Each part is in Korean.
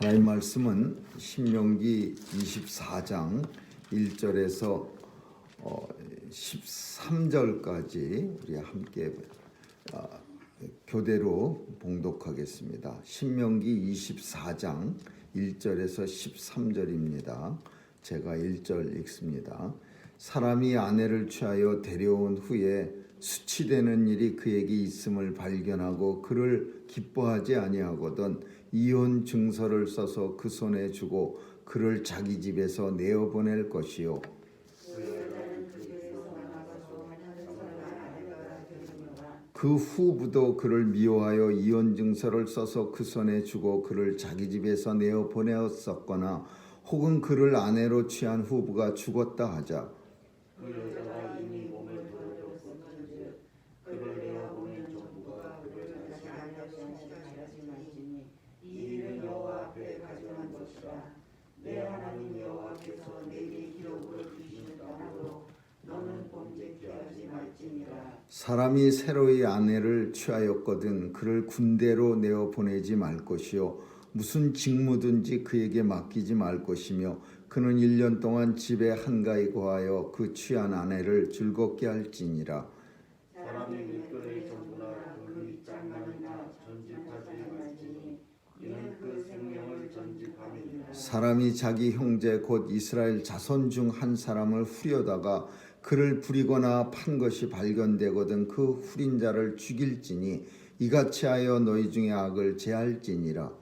하나님 말씀은 신명기 24장 1절에서 13절까지 우리 함께 교대로 봉독하겠습니다. 신명기 24장 1절에서 13절입니다. 제가 1절 읽습니다. 사람이 아내를 취하여 데려온 후에 수치되는 일이 그에게 있음을 발견하고 그를 기뻐하지 아니하거든 이혼 증서를 써서 그 손에 주고 그를 자기 집에서 내어보낼 것이요. 그 후부도 그를 미워하여 이혼 증서를 써서 그 손에 주고 그를 자기 집에서 내어보내었었거나 혹은 그를 아내로 취한 후부가 죽었다 하자. 사람이 새로이 아내를 취하였거든 그를 군대로 내어 보내지 말 것이요 무슨 직무든지 그에게 맡기지 말 것이며 그는 1년 동안 집에 한가히 거하여 그 취한 아내를 즐겁게 할지니라. 사람이 물결의 전부나 그 입장만이나 전집하지 말지니 이는 그 생명을 전집함이니라. 사람이 자기 형제 곧 이스라엘 자손 중 한 사람을 후려다가 그를 부리거나 판 것이 발견되거든 그 후린 자를 죽일지니 이같이 하여 너희 중에 악을 제할지니라.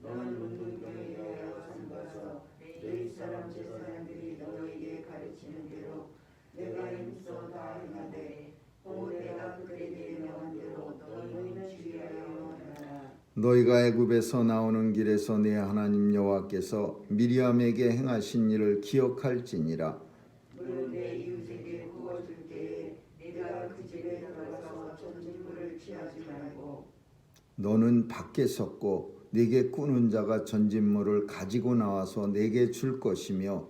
너는 문둥병에 여여 삼가서 내 사람 제사장들이 너희에게 가르치는 대로 내가 힘써 다 행하되 또 내가 그들에게 명한 대로 너희는 주의하여 행하라. 너희가 애굽에서 나오는 길에서 내 하나님 여호와께서 미리암에게 행하신 일을 기억할지니라. 너는 밖에 섰고 네게 꾸는 자가 전진물을 가지고 나와서 네게 줄 것이며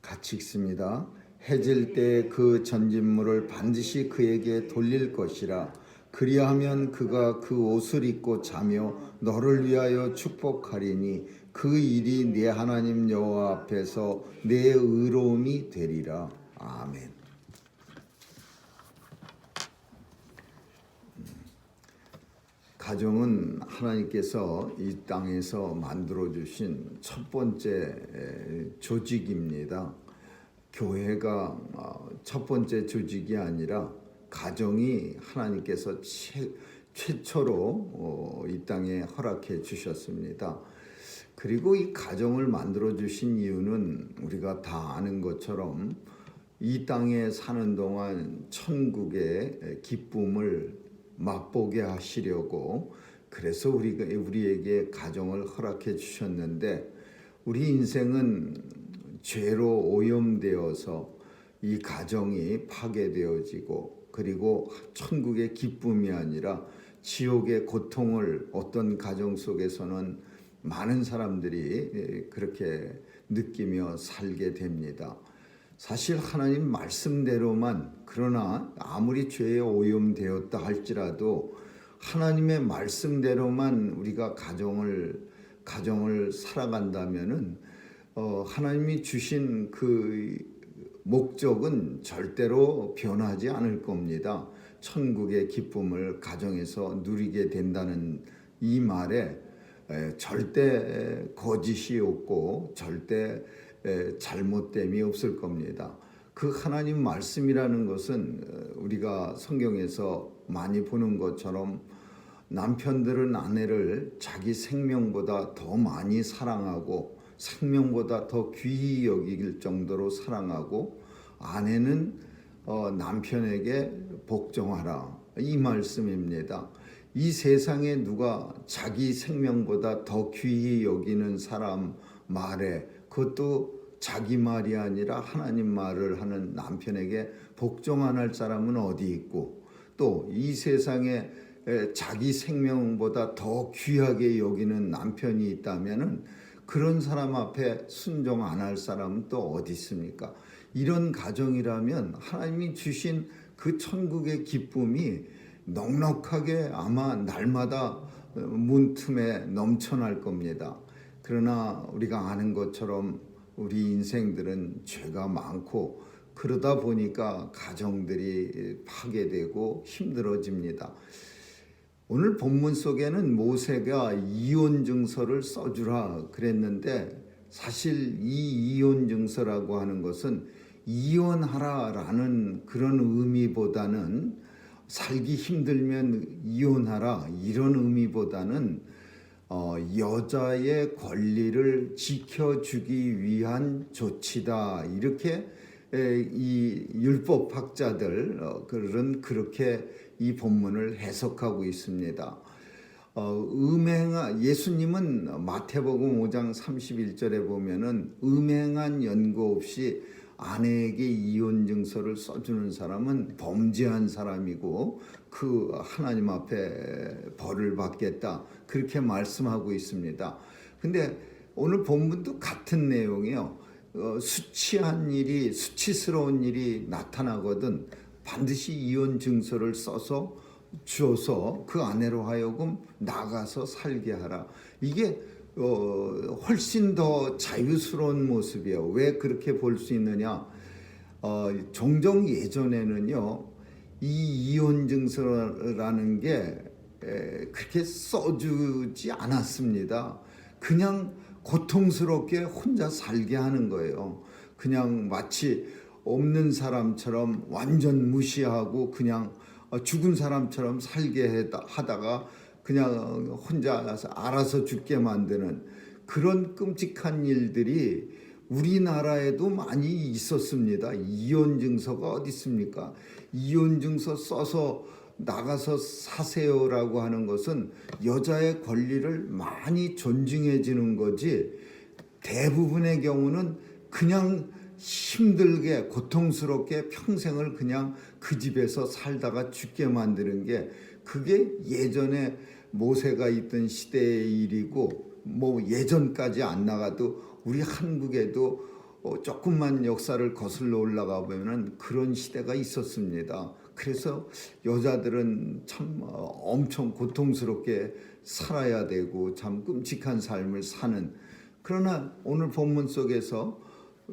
같이 읽습니다. 해질 때 그 전진물을 반드시 그에게 돌릴 것이라. 그리하면 그가 그 옷을 입고 자며 너를 위하여 축복하리니 그 일이 네 하나님 여호와 앞에서 내 의로움이 되리라. 아멘. 가정은 하나님께서 이 땅에서 만들어 주신 첫 번째 조직입니다. 교회가 첫 번째 조직이 아니라 가정이 하나님께서 최초로 이 땅에 허락해 주셨습니다. 그리고 이 가정을 만들어 주신 이유는 우리가 다 아는 것처럼 이 땅에 사는 동안 천국의 기쁨을 맛보게 하시려고 그래서 우리에게 가정을 허락해 주셨는데 우리 인생은 죄로 오염되어서 이 가정이 파괴되어지고 그리고 천국의 기쁨이 아니라 지옥의 고통을 어떤 가정 속에서는 많은 사람들이 그렇게 느끼며 살게 됩니다. 사실 하나님 말씀대로만 그러나 아무리 죄에 오염되었다 할지라도 하나님의 말씀대로만 우리가 가정을 살아간다면은 하나님이 주신 그 목적은 절대로 변하지 않을 겁니다. 천국의 기쁨을 가정에서 누리게 된다는 이 말에 절대 거짓이 없고 절대 잘못됨이 없을 겁니다. 그 하나님 말씀이라는 것은 우리가 성경에서 많이 보는 것처럼 남편들은 아내를 자기 생명보다 더 많이 사랑하고 생명보다 더 귀히 여길 정도로 사랑하고 아내는 남편에게 복종하라 이 말씀입니다. 이 세상에 누가 자기 생명보다 더 귀히 여기는 사람 말에 그것도 자기 말이 아니라 하나님 말을 하는 남편에게 복종 안 할 사람은 어디 있고 또 이 세상에 자기 생명보다 더 귀하게 여기는 남편이 있다면은 그런 사람 앞에 순종 안 할 사람은 또 어디 있습니까? 이런 가정이라면 하나님이 주신 그 천국의 기쁨이 넉넉하게 아마 날마다 문틈에 넘쳐날 겁니다. 그러나 우리가 아는 것처럼 우리 인생들은 죄가 많고 그러다 보니까 가정들이 파괴되고 힘들어집니다. 오늘 본문 속에는 모세가 이혼 증서를 써주라 그랬는데 사실 이 이혼 증서라고 하는 것은 이혼하라라는 그런 의미보다는 살기 힘들면 이혼하라 이런 의미보다는 여자의 권리를 지켜주기 위한 조치다 이렇게 이 율법학자들 그렇게 이 본문을 해석하고 있습니다. 예수님은 마태복음 5장 31절에 보면은 음행한 연고 없이 아내에게 이혼 증서를 써주는 사람은 범죄한 사람이고 그 하나님 앞에 벌을 받겠다 그렇게 말씀하고 있습니다. 근데 오늘 본문도 같은 내용이요. 수치스러운 일이 나타나거든 반드시 이혼 증서를 써서 주어서 그 아내로 하여금 나가서 살게 하라. 이게 훨씬 더 자유스러운 모습이에요. 왜 그렇게 볼 수 있느냐? 종종 예전에는요, 이 이혼 증서라는 게 그렇게 써주지 않았습니다. 그냥 고통스럽게 혼자 살게 하는 거예요. 그냥 마치 없는 사람처럼 완전 무시하고 그냥 죽은 사람처럼 살게 하다가 그냥 혼자 알아서 죽게 만드는 그런 끔찍한 일들이 우리나라에도 많이 있었습니다. 이혼 증서가 어디 있습니까? 이혼 증서 써서 나가서 사세요라고 하는 것은 여자의 권리를 많이 존중해 주는 거지 대부분의 경우는 그냥 힘들게 고통스럽게 평생을 그냥 그 집에서 살다가 죽게 만드는 게 그게 예전에 모세가 있던 시대의 일이고 뭐 예전까지 안 나가도 우리 한국에도 조금만 역사를 거슬러 올라가 보면은 그런 시대가 있었습니다. 그래서 여자들은 참 엄청 고통스럽게 살아야 되고 참 끔찍한 삶을 사는 그러나 오늘 본문 속에서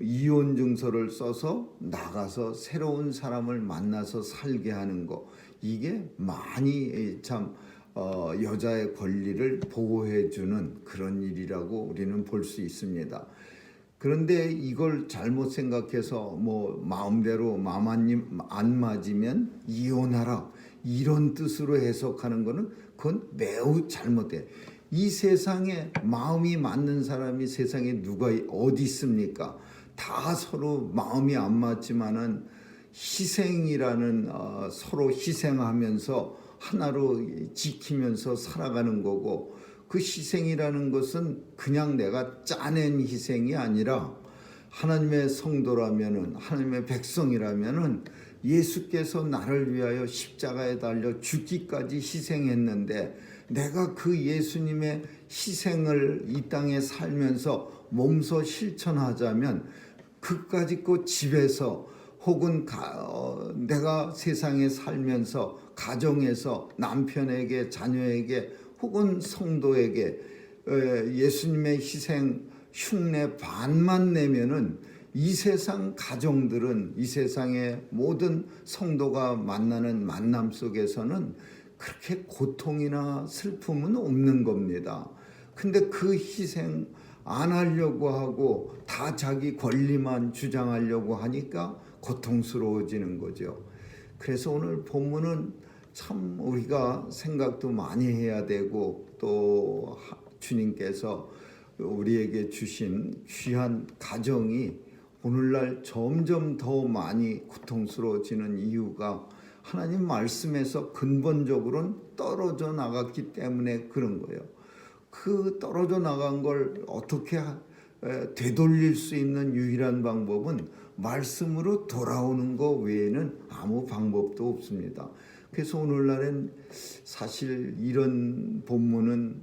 이혼 증서를 써서 나가서 새로운 사람을 만나서 살게 하는 거 이게 많이 참 여자의 권리를 보호해 주는 그런 일이라고 우리는 볼 수 있습니다. 그런데 이걸 잘못 생각해서 뭐 마음대로 마음 안 맞으면 이혼하라 이런 뜻으로 해석하는 거는 그건 매우 잘못돼. 이 세상에 마음이 맞는 사람이 세상에 누가 어디 있습니까? 다 서로 마음이 안 맞지만은 희생이라는 서로 희생하면서 하나로 지키면서 살아가는 거고 그 희생이라는 것은 그냥 내가 짜낸 희생이 아니라 하나님의 성도라면은 하나님의 백성이라면은 예수께서 나를 위하여 십자가에 달려 죽기까지 희생했는데 내가 그 예수님의 희생을 이 땅에 살면서 몸소 실천하자면 그까짓 그 집에서 혹은 내가 세상에 살면서 가정에서 남편에게 자녀에게 혹은 성도에게 예수님의 희생 흉내 반만 내면은 이 세상 가정들은 이 세상의 모든 성도가 만나는 만남 속에서는 그렇게 고통이나 슬픔은 없는 겁니다. 근데 그 희생 안 하려고 하고 다 자기 권리만 주장하려고 하니까 고통스러워지는 거죠. 그래서 오늘 본문은 참 우리가 생각도 많이 해야 되고 또 주님께서 우리에게 주신 귀한 가정이 오늘날 점점 더 많이 고통스러워지는 이유가 하나님 말씀에서 근본적으로는 떨어져 나갔기 때문에 그런 거예요. 그 떨어져 나간 걸 어떻게 되돌릴 수 있는 유일한 방법은 말씀으로 돌아오는 것 외에는 아무 방법도 없습니다. 그래서 오늘날엔 사실 이런 본문은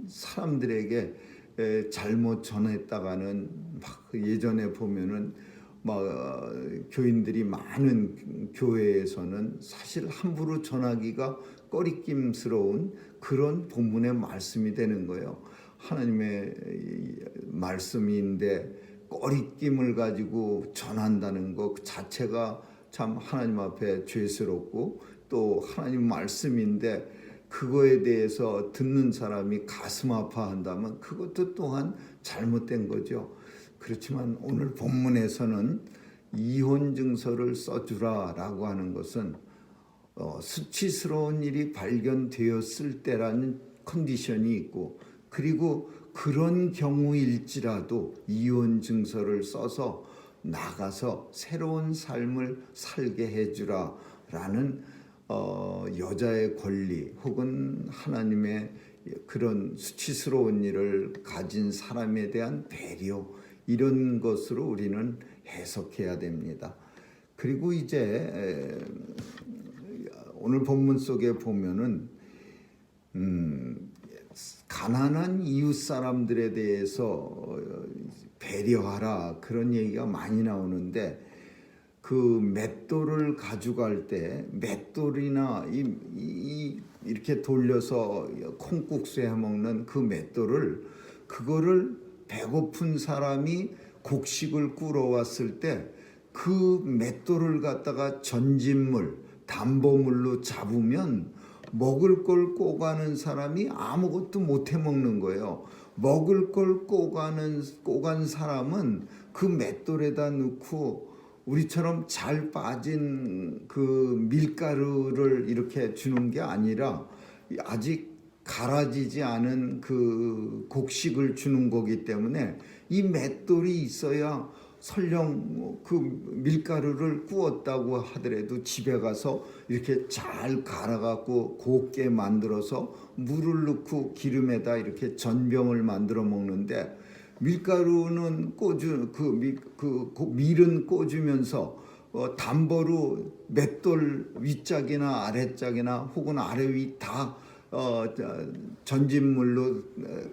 사람들에게 잘못 전했다가는 막 예전에 보면은 교인들이 많은 교회에서는 사실 함부로 전하기가 꺼리낌스러운 그런 본문의 말씀이 되는 거예요. 하나님의 말씀인데 꺼리낌을 가지고 전한다는 것 자체가 참 하나님 앞에 죄스럽고, 또 하나님 말씀인데 그거에 대해서 듣는 사람이 가슴 아파한다면 그것도 또한 잘못된 거죠. 그렇지만 오늘 본문에서는 이혼 증서를 써주라라고 하는 것은 수치스러운 일이 발견되었을 때라는 컨디션이 있고, 그리고 그런 경우일지라도 이혼 증서를 써서 나가서 새로운 삶을 살게 해주라라는 여자의 권리, 혹은 하나님의 그런 수치스러운 일을 가진 사람에 대한 배려, 이런 것으로 우리는 해석해야 됩니다. 그리고 이제 오늘 본문 속에 보면은 가난한 이웃 사람들에 대해서 배려하라, 그런 얘기가 많이 나오는데, 그 맷돌을 가져갈 때 맷돌이나 이렇게 돌려서 콩국수 해 먹는 그 맷돌을, 그거를 배고픈 사람이 곡식을 꾸러 왔을 때 그 맷돌을 갖다가 전진물, 담보물로 잡으면 먹을 걸 꼬가는 사람이 아무것도 못 해 먹는 거예요. 먹을 걸 꼬간 사람은 그 맷돌에다 넣고 우리처럼 잘 빠진 그 밀가루를 이렇게 주는 게 아니라 아직 갈아지지 않은 그 곡식을 주는 거기 때문에 이 맷돌이 있어야, 설령 그 밀가루를 구웠다고 하더라도 집에 가서 이렇게 잘 갈아갖고 곱게 만들어서 물을 넣고 기름에다 이렇게 전병을 만들어 먹는데, 밀가루는 밀은 꽂으면서 담보로 맷돌 윗짝이나 아래짝이나 혹은 아래 위 다 전진물로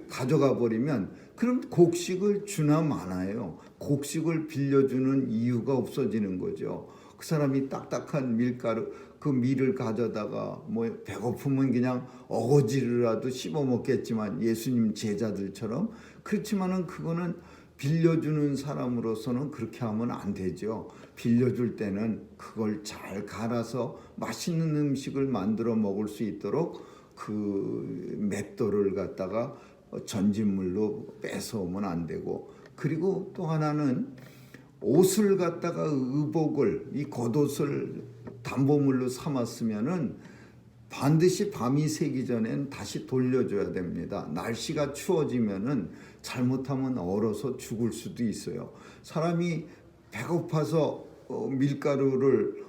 가져가 버리면 그럼 곡식을 주나 마나요. 곡식을 빌려주는 이유가 없어지는 거죠. 그 사람이 딱딱한 밀가루, 그 밀을 가져다가 배고프면 그냥 어거지라도 씹어 먹겠지만, 예수님 제자들처럼. 그렇지만은 그거는 빌려주는 사람으로서는 그렇게 하면 안 되죠. 빌려줄 때는 그걸 잘 갈아서 맛있는 음식을 만들어 먹을 수 있도록 그 맷돌을 갖다가 전진물로 뺏어오면 안 되고, 그리고 또 하나는 옷을 갖다가 의복을, 이 겉옷을 담보물로 삼았으면은 반드시 밤이 새기 전엔 다시 돌려줘야 됩니다. 날씨가 추워지면은 잘못하면 얼어서 죽을 수도 있어요. 사람이 배고파서 밀가루를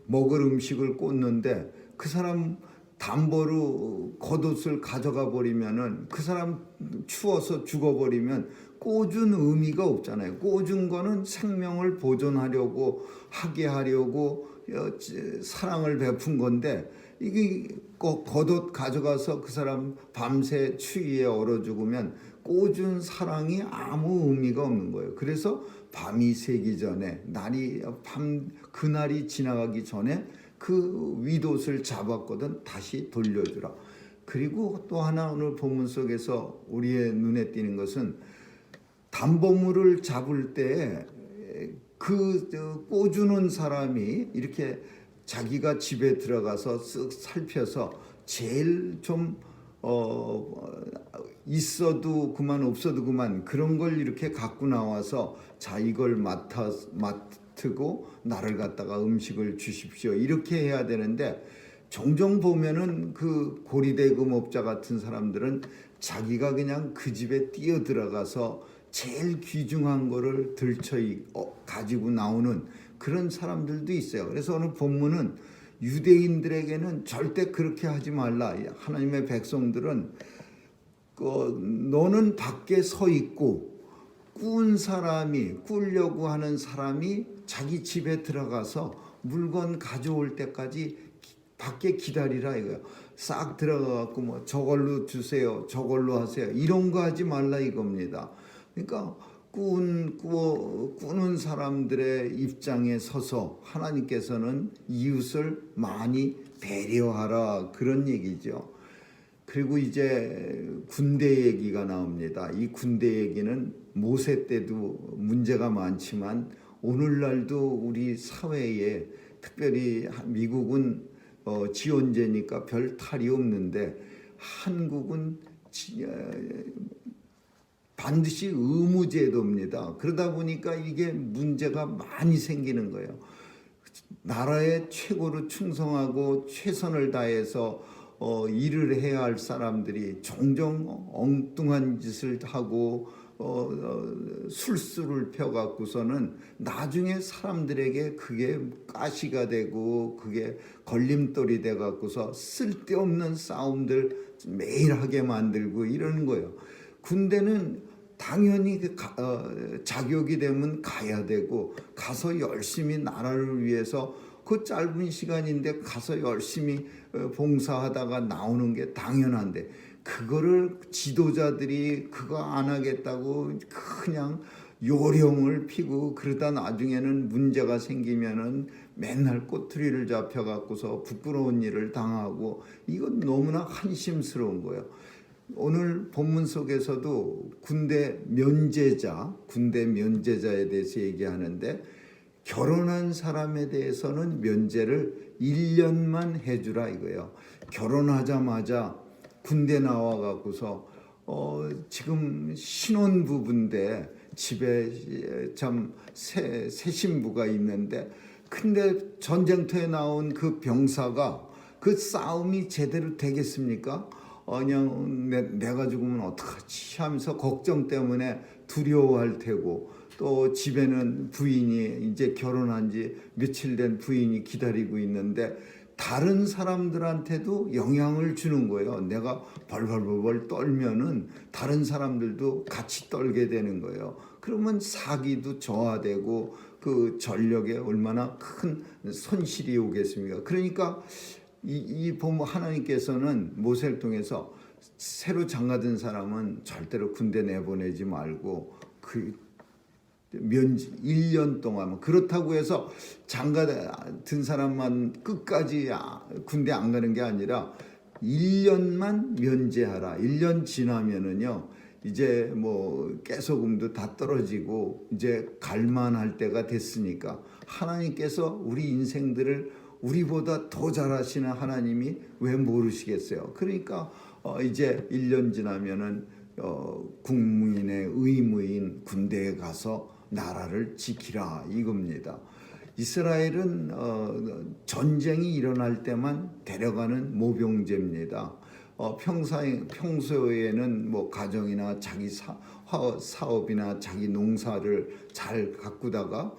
먹을 음식을 꽂는데 그 사람 담보로 겉옷을 가져가 버리면은, 그 사람 추워서 죽어버리면 꽂은 의미가 없잖아요. 꽂은 거는 생명을 보존하려고, 하게 하려고 사랑을 베푼 건데, 이게 겉옷 가져가서 그 사람 밤새 추위에 얼어 죽으면 꽂은 사랑이 아무 의미가 없는 거예요. 그래서 밤이 새기 전에, 그날이 지나가기 전에 그 윗옷을 잡았거든 다시 돌려주라. 그리고 또 하나 오늘 본문 속에서 우리의 눈에 띄는 것은, 담보물을 잡을 때 그 꽂주는 사람이 이렇게 자기가 집에 들어가서 쓱 살펴서 제일 좀 있어도 그만 없어도 그만 그런 걸 이렇게 갖고 나와서, 자 이걸 맡고 나를 갖다가 음식을 주십시오, 이렇게 해야 되는데, 종종 보면은 그 고리대금업자 같은 사람들은 자기가 그냥 그 집에 뛰어 들어가서 제일 귀중한 거를 가지고 나오는 그런 사람들도 있어요. 그래서 오늘 본문은 유대인들에게는 절대 그렇게 하지 말라. 하나님의 백성들은 너는 밖에 서 있고 꾸려고 하는 사람이 자기 집에 들어가서 물건 가져올 때까지 밖에 기다리라 이거야. 싹 들어가갖고 저걸로 주세요, 저걸로 하세요, 이런 거 하지 말라 이겁니다. 그러니까 꾸는 사람들의 입장에 서서 하나님께서는 이웃을 많이 배려하라 그런 얘기죠. 그리고 이제 군대 얘기가 나옵니다. 이 군대 얘기는 모세 때도 문제가 많지만 오늘날도 우리 사회에 특별히 미국은 지원제니까 별 탈이 없는데 한국은 반드시 의무제도입니다. 그러다 보니까 이게 문제가 많이 생기는 거예요. 나라에 최고로 충성하고 최선을 다해서 일을 해야 할 사람들이 종종 엉뚱한 짓을 하고 술수를 펴갖고서는 나중에 사람들에게 그게 가시가 되고 그게 걸림돌이 돼갖고서 쓸데없는 싸움들 매일 하게 만들고 이러는 거예요. 군대는 당연히 자격이 되면 가야 되고 가서 열심히 나라를 위해서 그 짧은 시간인데 가서 열심히 봉사하다가 나오는 게 당연한데 그거를 지도자들이 그거 안 하겠다고 그냥 요령을 피고 그러다 나중에는 문제가 생기면은 맨날 꼬투리를 잡혀갖고서 부끄러운 일을 당하고 이건 너무나 한심스러운 거예요. 오늘 본문 속에서도 군대 면제자에 대해서 얘기하는데 결혼한 사람에 대해서는 면제를 1년만 해주라 이거예요. 결혼하자마자 군대 나와갖고서 지금 신혼부부인데 집에 참 새 신부가 있는데 근데 전쟁터에 나온 그 병사가 그 싸움이 제대로 되겠습니까? 그냥 내가 죽으면 어떡하지 하면서 걱정 때문에 두려워할 테고 또 집에는 부인이 이제 결혼한 지 며칠 된 부인이 기다리고 있는데 다른 사람들한테도 영향을 주는 거예요. 내가 벌벌벌 떨면은 다른 사람들도 같이 떨게 되는 거예요. 그러면 사기도 저하되고 그 전력에 얼마나 큰 손실이 오겠습니까? 그러니까 이 보면 하나님께서는 모세를 통해서 새로 장가든 사람은 절대로 군대 내보내지 말고 그 1년 동안 그렇다고 해서 장가든 사람만 끝까지 군대 안 가는 게 아니라 1년만 면제하라. 1년 지나면은요 이제 뭐 깨소금도 다 떨어지고 이제 갈만할 때가 됐으니까 하나님께서 우리 인생들을 우리보다 더 잘하시는 하나님이 왜 모르시겠어요? 그러니까 이제 1년 지나면은 국민의 의무인 군대에 가서 나라를 지키라 이겁니다. 이스라엘은 전쟁이 일어날 때만 데려가는 모병제입니다. 평소에는 뭐 가정이나 자기 사업이나 자기 농사를 잘 가꾸다가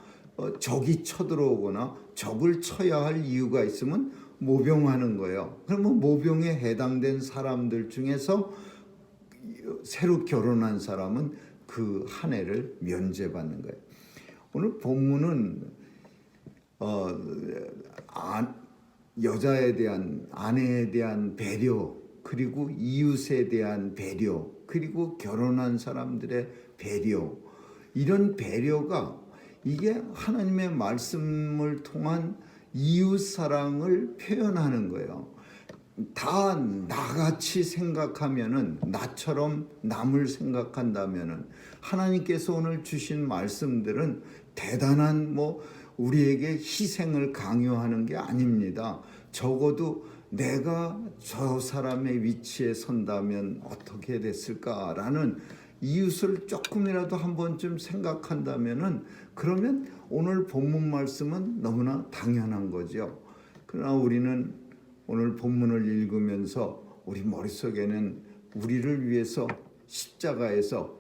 적이 쳐들어오거나 적을 쳐야 할 이유가 있으면 모병하는 거예요. 그러면 모병에 해당된 사람들 중에서 새로 결혼한 사람은 그 한 해를 면제받는 거예요. 오늘 본문은 여자에 대한 아내에 대한 배려 그리고 이웃에 대한 배려 그리고 결혼한 사람들의 배려 이런 배려가 이게 하나님의 말씀을 통한 이웃 사랑을 표현하는 거예요. 다 나같이 생각하면은 나처럼 남을 생각한다면은 하나님께서 오늘 주신 말씀들은 대단한 우리에게 희생을 강요하는 게 아닙니다. 적어도 내가 저 사람의 위치에 선다면 어떻게 됐을까라는 이웃을 조금이라도 한 번쯤 생각한다면은 그러면 오늘 본문 말씀은 너무나 당연한 거죠. 그러나 우리는 오늘 본문을 읽으면서 우리 머릿속에는 우리를 위해서 십자가에서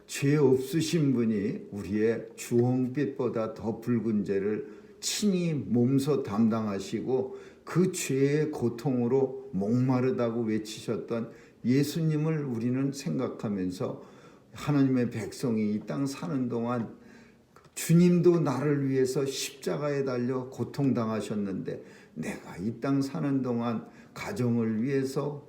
죄 없으신 분이 우리의 주홍빛보다 더 붉은 죄를 친히 몸소 담당하시고 그 죄의 고통으로 목마르다고 외치셨던 예수님을 우리는 생각하면서 하나님의 백성이 이 땅 사는 동안 주님도 나를 위해서 십자가에 달려 고통당하셨는데 내가 이 땅 사는 동안 가정을 위해서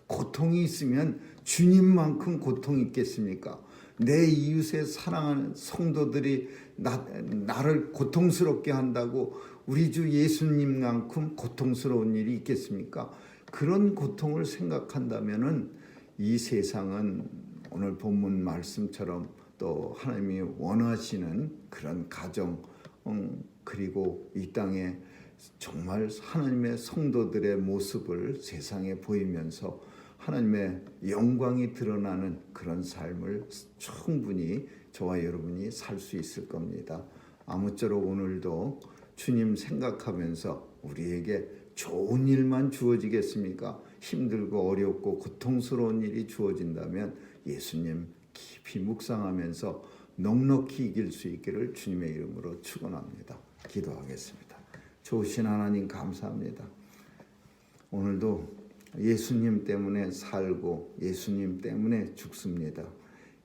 고통이 있으면 주님만큼 고통이 있겠습니까? 내 이웃의 사랑하는 성도들이 나를 고통스럽게 한다고 우리 주 예수님만큼 고통스러운 일이 있겠습니까? 그런 고통을 생각한다면은 이 세상은 오늘 본문 말씀처럼 또 하나님이 원하시는 그런 가정, 그리고 이 땅에 정말 하나님의 성도들의 모습을 세상에 보이면서 하나님의 영광이 드러나는 그런 삶을 충분히 저와 여러분이 살 수 있을 겁니다. 아무쪼록 오늘도 주님 생각하면서 우리에게 좋은 일만 주어지겠습니까? 힘들고 어렵고 고통스러운 일이 주어진다면 예수님 깊이 묵상하면서 넉넉히 이길 수 있기를 주님의 이름으로 축원합니다. 기도하겠습니다. 좋으신 하나님 감사합니다. 오늘도 예수님 때문에 살고 예수님 때문에 죽습니다.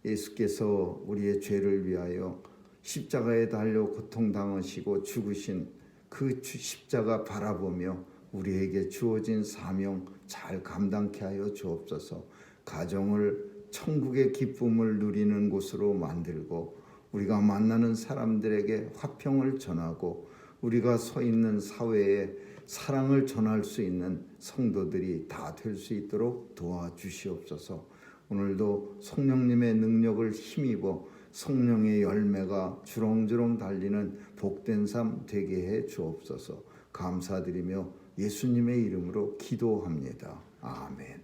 예수께서 우리의 죄를 위하여 십자가에 달려 고통당하시고 죽으신 그 십자가 바라보며 우리에게 주어진 사명 잘 감당케 하여 주옵소서. 가정을 천국의 기쁨을 누리는 곳으로 만들고 우리가 만나는 사람들에게 화평을 전하고 우리가 서 있는 사회에 사랑을 전할 수 있는 성도들이 다 될 수 있도록 도와주시옵소서. 오늘도 성령님의 능력을 힘입어 성령의 열매가 주렁주렁 달리는 복된 삶 되게 해 주옵소서. 감사드리며 예수님의 이름으로 기도합니다. 아멘.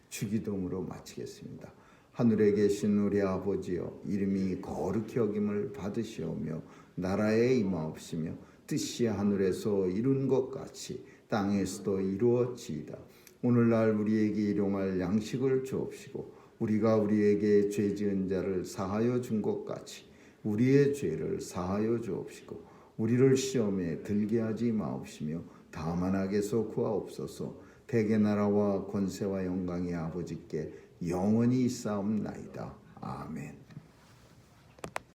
주기도문으로 마치겠습니다. 하늘에 계신 우리 아버지여, 이름이 거룩히 여김을 받으시오며 나라에 임하옵시며 뜻이 하늘에서 이룬 것 같이 땅에서도 이루어지이다. 오늘날 우리에게 일용할 양식을 주옵시고 우리가 우리에게 죄 지은 자를 사하여 준 것 같이 우리의 죄를 사하여 주옵시고 우리를 시험에 들게 하지 마옵시며 다만 악에서 구하옵소서. 대개 나라와 권세와 영광이 아버지께 영원히 있사옵나이다. 아멘.